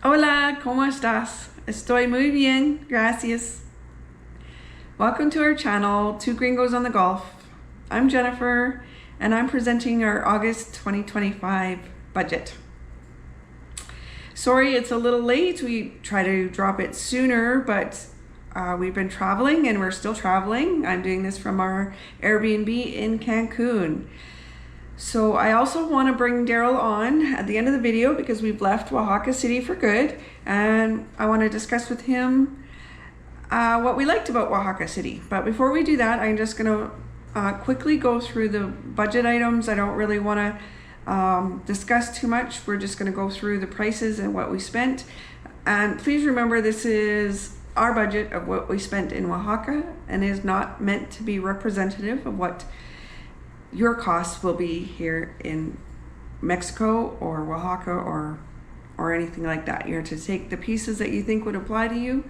Hola, ¿cómo estás? Estoy muy bien, gracias. Welcome to our channel, Two Gringos on the Gulf. I'm Jennifer, and I'm presenting our August 2025 budget. Sorry it's a little late. We try to drop it sooner, but we've been traveling and we're still traveling. I'm doing this from our Airbnb in Cancun. So I also want to bring Daryl on at the end of the video because we've left Oaxaca City for good, and I want to discuss with him what we liked about Oaxaca City. But before we do that, I'm just going to quickly go through the budget items. I don't really want to discuss too much. We're just going to go through the prices and what we spent. And please remember, this is our budget of what we spent in Oaxaca and is not meant to be representative of what your costs will be here in Mexico or Oaxaca or anything like that. You're to take the pieces that you think would apply to you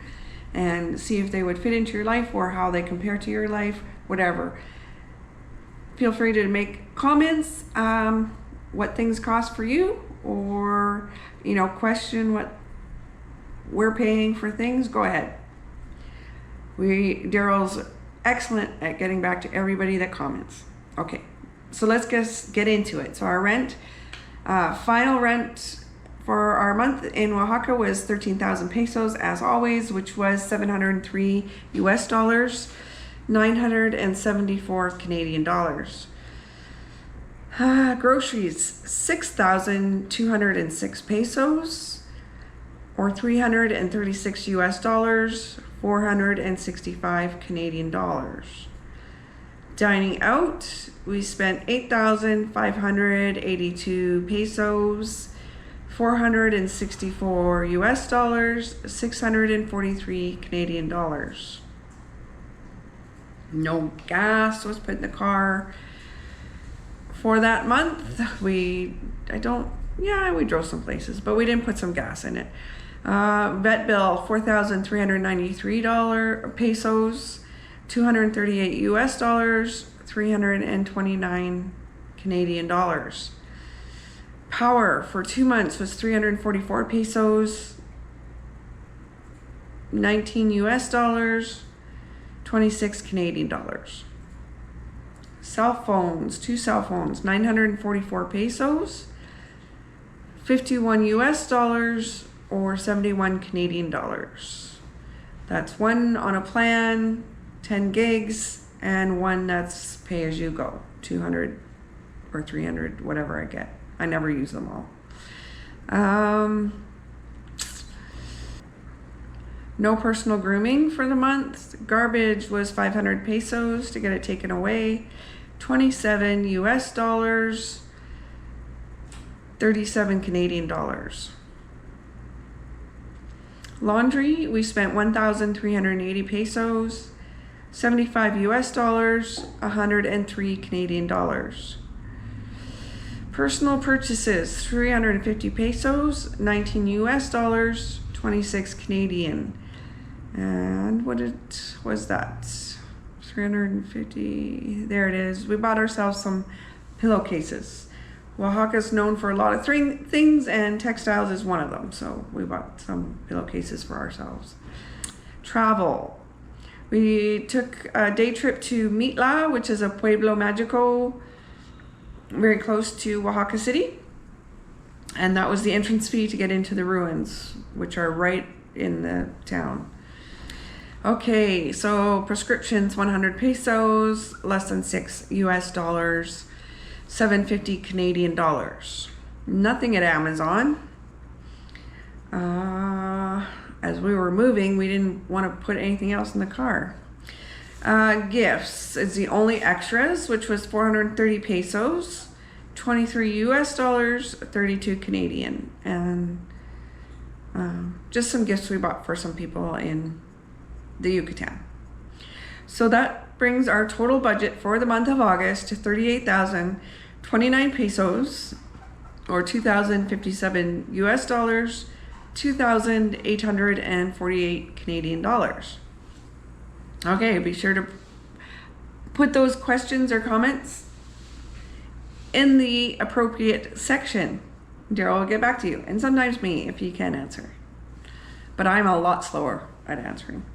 and see if they would fit into your life or how they compare to your life, whatever. Feel free to make comments, what things cost for you, or question what we're paying for things. Go ahead. Daryl's excellent at getting back to everybody that comments. Okay, so let's get into it. So our rent, final rent for our month in Oaxaca was 13,000 pesos as always, which was 703 US dollars, 974 Canadian dollars. Groceries, 6,206 pesos, or 336 US dollars, 465 Canadian dollars. Dining out, we spent 8,582 pesos, 464 US dollars, 643 Canadian dollars. No gas was put in the car for that month. We drove some places, but we didn't put some gas in it. Vet bill, 4,393 pesos, 238 US dollars, 329 Canadian dollars. Power for 2 months was 344 pesos, 19 US dollars, 26 Canadian dollars. Cell phones, 2 cell phones, 944 pesos, 51 US dollars, or 71 Canadian dollars. That's one on a plan, 10 gigs, and one that's pay as you go, 200 or 300, whatever I get. I never use them all. No personal grooming for the month. Garbage was 500 pesos to get it taken away, 27 US dollars, 37 Canadian dollars. Laundry, we spent 1,380 pesos, 75 US dollars, 103 Canadian dollars. Personal purchases, 350 pesos, 19 US dollars, 26 Canadian. And what was that? 350, there it is. We bought ourselves some pillowcases. Oaxaca's known for a lot of things, and textiles is one of them. So we bought some pillowcases for ourselves. Travel. We took a day trip to Mitla, which is a pueblo mágico very close to Oaxaca City. And that was the entrance fee to get into the ruins, which are right in the town. Okay, so prescriptions, 100 pesos, less than 6 US dollars, 750 Canadian dollars. Nothing at Amazon. As we were moving, we didn't want to put anything else in the car. Gifts is the only extras, which was 430 pesos, 23 US dollars, 32 Canadian. And just some gifts we bought for some people in the Yucatan. So that brings our total budget for the month of August to 38,029 pesos, or 2,057 US dollars, 2,848 Canadian dollars. Okay, be sure to put those questions or comments in the appropriate section. Daryl will get back to you, and sometimes me if you can't answer. but I'm a lot slower at answering.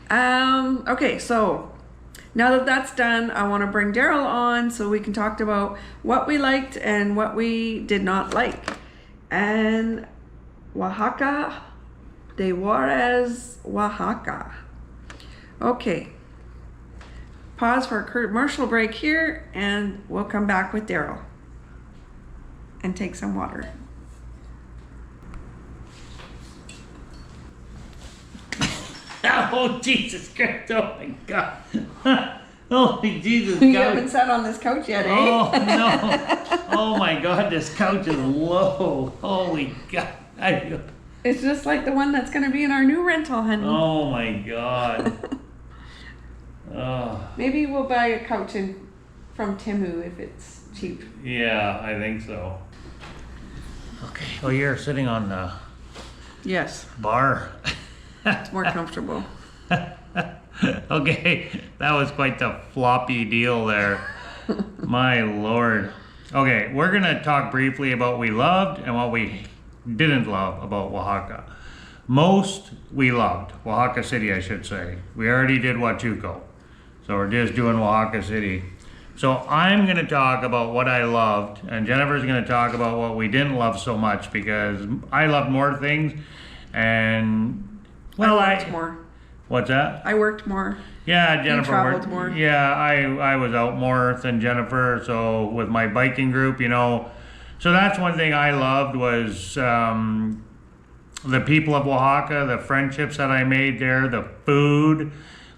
Okay, so now that that's done, I want to bring Daryl on so we can talk about what we liked and what we did not like. And Oaxaca de Juarez, Oaxaca. Okay. Pause for a commercial break here, and we'll come back with Daryl and take some water. Oh, Jesus Christ. Oh, my God. Holy Jesus. You haven't sat on this couch yet, eh? Oh, no. Oh, my God. This couch is low. Holy God. It's just like the one that's going to be in our new rental, honey. Oh, my God. Oh. Maybe we'll buy a couch from Temu if it's cheap. Yeah, I think so. Okay. Oh, you're sitting on the Yes. bar. It's more comfortable. Okay, that was quite the floppy deal there. My Lord. Okay, we're gonna talk briefly about what we loved and what we didn't love about Oaxaca. Most we loved, Oaxaca City I should say. We already did Huachuco, so we're just doing Oaxaca City. So I'm gonna talk about what I loved, and Jennifer's gonna talk about what we didn't love so much, because I loved more things, and well, I worked more. What's that? I worked more. Yeah, Jennifer traveled worked more. Yeah, I was out more than Jennifer, so with my biking group, you know. So that's one thing I loved was the people of Oaxaca, the friendships that I made there, the food.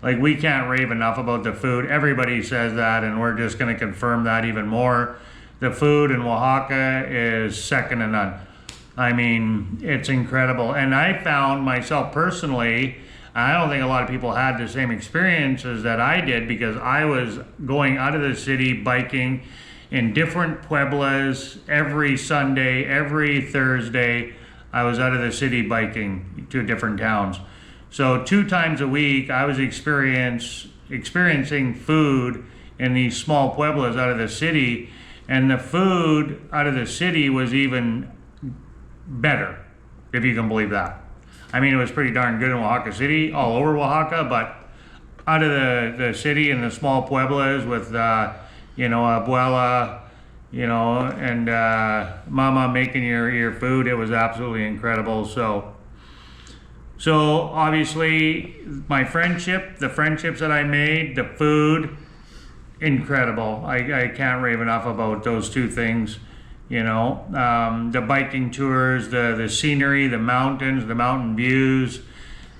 Like, we can't rave enough about the food. Everybody says that, and we're just going to confirm that even more. The food in Oaxaca is second to none. I mean, it's incredible. And I found myself personally, I don't think a lot of people had the same experiences that I did, because I was going out of the city biking in different pueblas every Sunday, every Thursday. I was out of the city biking to different towns. So 2 times a week, I was experiencing food in these small pueblas out of the city. And the food out of the city was even better, if you can believe that. I mean, it was pretty darn good in Oaxaca City, all over Oaxaca, but out of the city and the small pueblas with, you know, abuela, you know, and mama making your food, it was absolutely incredible. So obviously my the friendships that I made, the food, incredible. I can't rave enough about those 2 things. You know, the biking tours, the scenery, the mountains, the mountain views,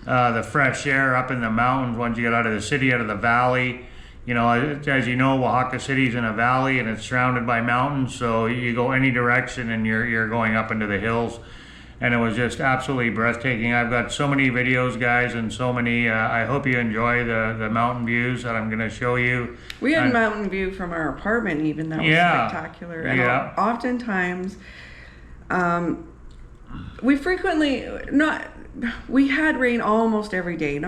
the fresh air up in the mountains once you get out of the city, out of the valley. You know, as you know, Oaxaca City's in a valley and it's surrounded by mountains, so you go any direction and you're going up into the hills. And it was just absolutely breathtaking. I've got so many videos, guys, and so many. I hope you enjoy the mountain views that I'm going to show you. We had mountain view from our apartment even. That was spectacular. And oftentimes, we had rain almost every day.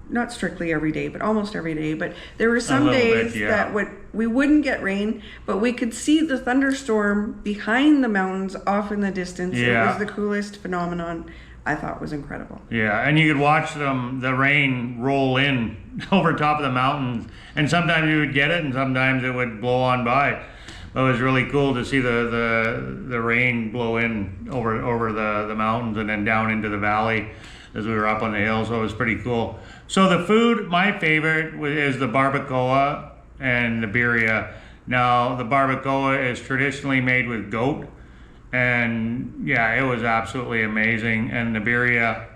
Not strictly every day, but almost every day. But there were some days that we wouldn't get rain, but we could see the thunderstorm behind the mountains off in the distance. Yeah. It was the coolest phenomenon. I thought was incredible. Yeah, and you could watch the rain roll in over top of the mountains, and sometimes you would get it, and sometimes it would blow on by. But it was really cool to see the rain blow in over the mountains and then down into the valley as we were up on the hill. So it was pretty cool. So the food, my favorite is the barbacoa and the birria. Now, the barbacoa is traditionally made with goat, and yeah, it was absolutely amazing. And the birria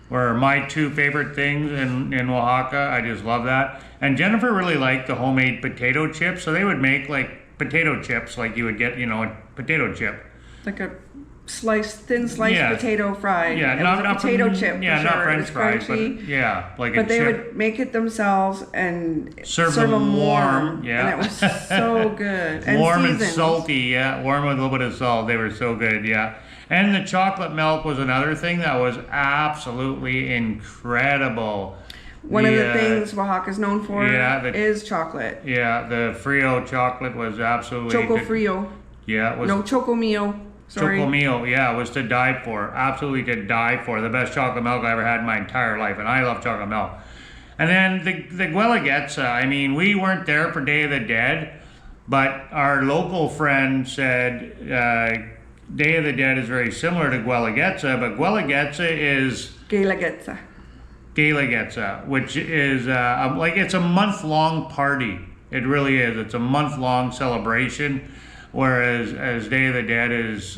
were my 2 favorite things in Oaxaca. I just love that. And Jennifer really liked the homemade potato chips, so they would make like potato chips like you would get, you know, a potato chip. Like a thin sliced potato fry. Yeah, not potato chip. Yeah, for sure. not French fries, but like a chip. But they would make it themselves and serve them warm. Yeah, and it was so good. And warm seasoned. And salty. Yeah, warm with a little bit of salt. They were so good. Yeah, and the chocolate milk was another thing that was absolutely incredible. One of the things Oaxaca's known for is chocolate. Yeah, the Frio chocolate was absolutely Choco Frio. Yeah, it was. No Choco Mio. Sorry. Chocomilk, yeah, was to die for. Absolutely to die for. The best chocolate milk I ever had in my entire life, and I love chocolate milk. And then the Guelaguetza, I mean, we weren't there for Day of the Dead, but our local friend said Day of the Dead is very similar to Guelaguetza, but Guelaguetza is Guelaguetza, which is like it's a month-long party. It really is. It's a month-long celebration, whereas as Day of the Dead is,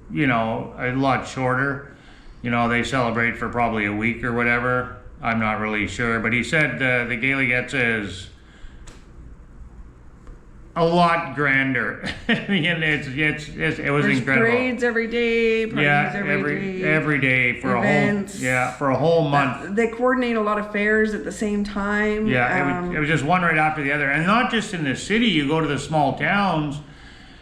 you know, a lot shorter. You know, they celebrate for probably a week or whatever. I'm not really sure, but he said the Guelaguetza is a lot grander. And it was There's incredible. Parades every day. Parties every day for events. for a whole month. They coordinate a lot of fairs at the same time. Yeah, it was just one right after the other, and not just in the city. You go to the small towns,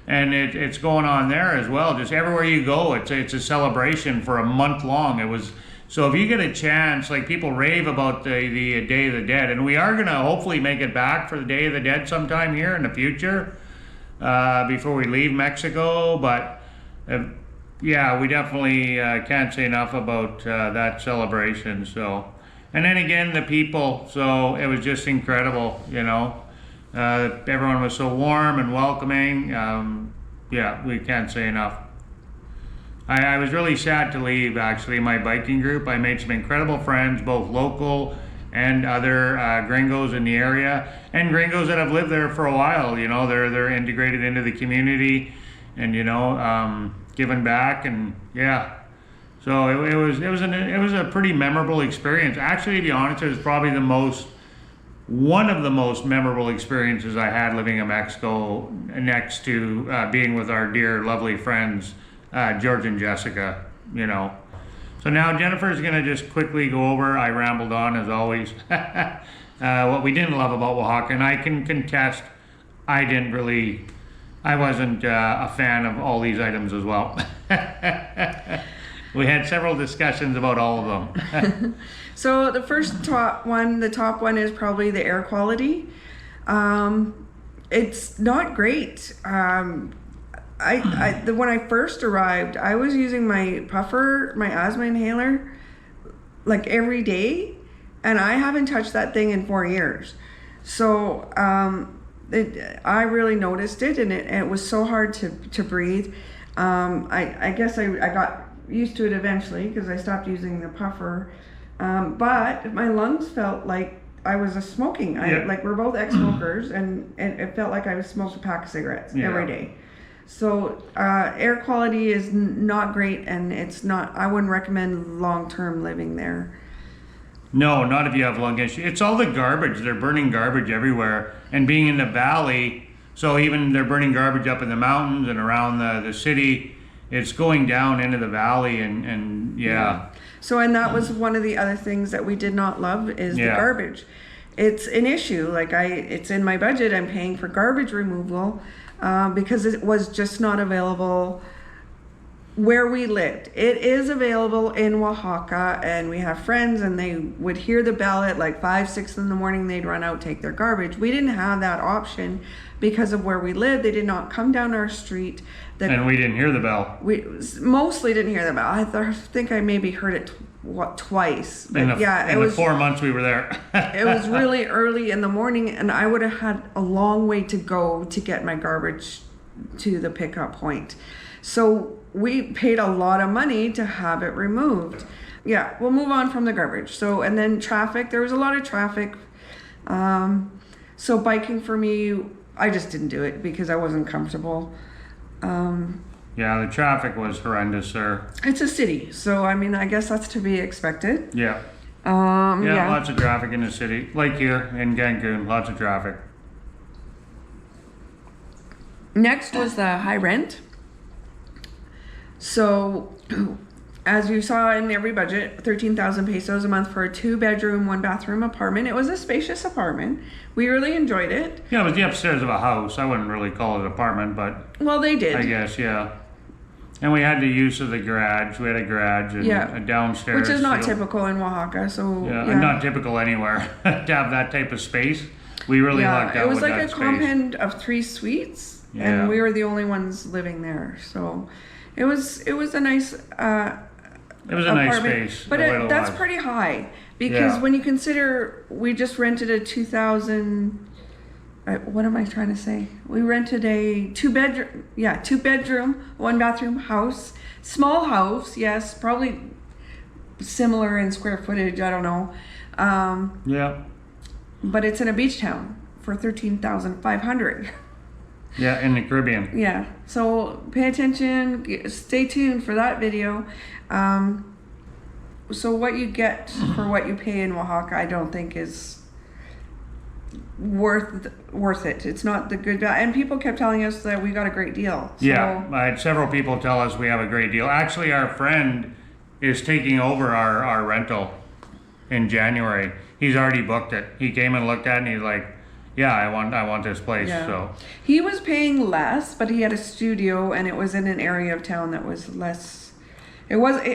and it's going on there as well. Just everywhere you go, it's a celebration for a month long. It was. So if you get a chance, like people rave about the Day of the Dead, and we are gonna hopefully make it back for the Day of the Dead sometime here in the future, before we leave Mexico. But yeah, we definitely can't say enough about that celebration. So, and then again, the people. So it was just incredible, you know. Everyone was so warm and welcoming. Yeah, we can't say enough. I was really sad to leave, actually, my biking group. I made some incredible friends, both local and other Gringos in the area, and Gringos that have lived there for a while. You know, they're integrated into the community, and you know, giving back, and yeah. So it was a pretty memorable experience. Actually, to be honest, it was probably one of the most memorable experiences I had living in Mexico, next to being with our dear, lovely friends. George and Jessica, you know. So now Jennifer's going to just quickly go over, I rambled on as always, what we didn't love about Oaxaca, and I can contest, I wasn't a fan of all these items as well. We had several discussions about all of them. So the top one is probably the air quality. It's not great. When I first arrived, I was using my puffer, my asthma inhaler, like every day, and I haven't touched that thing in 4 years. So I really noticed it, and it was so hard to breathe. I guess I got used to it eventually because I stopped using the puffer, but my lungs felt like I was smoking. Like we're both ex-smokers, and it felt like I was smoking a pack of cigarettes every day. So air quality is not great, and I wouldn't recommend long-term living there. No, not if you have lung issue. It's all the garbage. They're burning garbage everywhere, and being in the valley, so even they're burning garbage up in the mountains and around the city, it's going down into the valley, and yeah. So, and that was one of the other things that we did not love is the garbage. It's an issue. Like it's in my budget. I'm paying for garbage removal. Because it was just not available where we lived. It is available in Oaxaca, and we have friends, and they would hear the bell at like 5, 6 in the morning. They'd run out, take their garbage. We didn't have that option because of where we lived. They did not come down our street. And we didn't hear the bell. We mostly didn't hear the bell. I think I maybe heard it twice. But in the 4 months we were there. It was really early in the morning, and I would have had a long way to go to get my garbage to the pickup point. So we paid a lot of money to have it removed. Yeah, we'll move on from the garbage. So, and then traffic, there was a lot of traffic. So biking for me, I just didn't do it because I wasn't comfortable. Yeah, the traffic was horrendous, sir. It's a city, so I mean, I guess that's to be expected. Yeah. Lots of traffic in the city. Like here in Cancun, lots of traffic. Next was the high rent. So, as you saw in every budget, 13,000 pesos a month for a 2-bedroom, 1-bathroom apartment. It was a spacious apartment. We really enjoyed it. Yeah, it was the upstairs of a house. I wouldn't really call it an apartment, but... Well, they did. I guess, yeah. And we had the use of the garage. We had a garage and a downstairs. Which is not typical in Oaxaca, so... Yeah, and not typical anywhere to have that type of space. We really lucked out with that space. It was like a compound of 3 suites, and we were the only ones living there, so... It was a nice It was a nice apartment, space. but that's pretty high because when you consider we just rented a 2000. What am I trying to say? We rented a two bedroom, 1 bathroom house, small house. Yes, probably similar in square footage. I don't know. Yeah. But it's in a beach town for 13,500. Yeah, in the Caribbean. Yeah. So pay attention. Stay tuned for that video. So what you get for what you pay in Oaxaca, I don't think is worth it. It's not the good value. And people kept telling us that we got a great deal. So. Yeah, I had several people tell us we have a great deal. Actually, our friend is taking over our rental in January. He's already booked it. He came and looked at it and he's like, yeah, I want this place. Yeah. So he was paying less, but he had a studio and it was in an area of town that was less.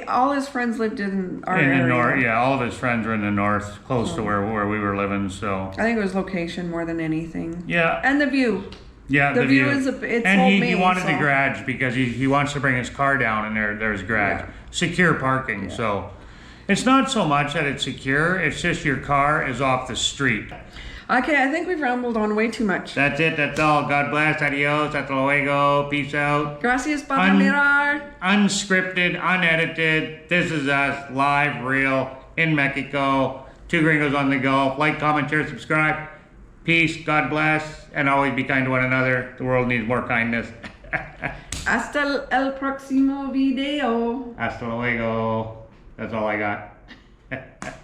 All his friends lived in our area. In the north, yeah, all of his friends were in the north, close to where we were living. So I think it was location more than anything. Yeah. And the view. Yeah, the view is and he wanted the garage because he wants to bring his car down and there's garage. Yeah. Secure parking. Yeah. So it's not so much that it's secure, it's just your car is off the street. Okay, I think we've rambled on way too much. That's it, that's all. God bless, adios, hasta luego, peace out. Gracias, Papa Mirar. Unscripted, unedited. This is us, live, real, in Mexico. 2 Gringos on the go. Like, comment, share, subscribe. Peace, God bless, and always be kind to one another. The world needs more kindness. Hasta el próximo video. Hasta luego. That's all I got.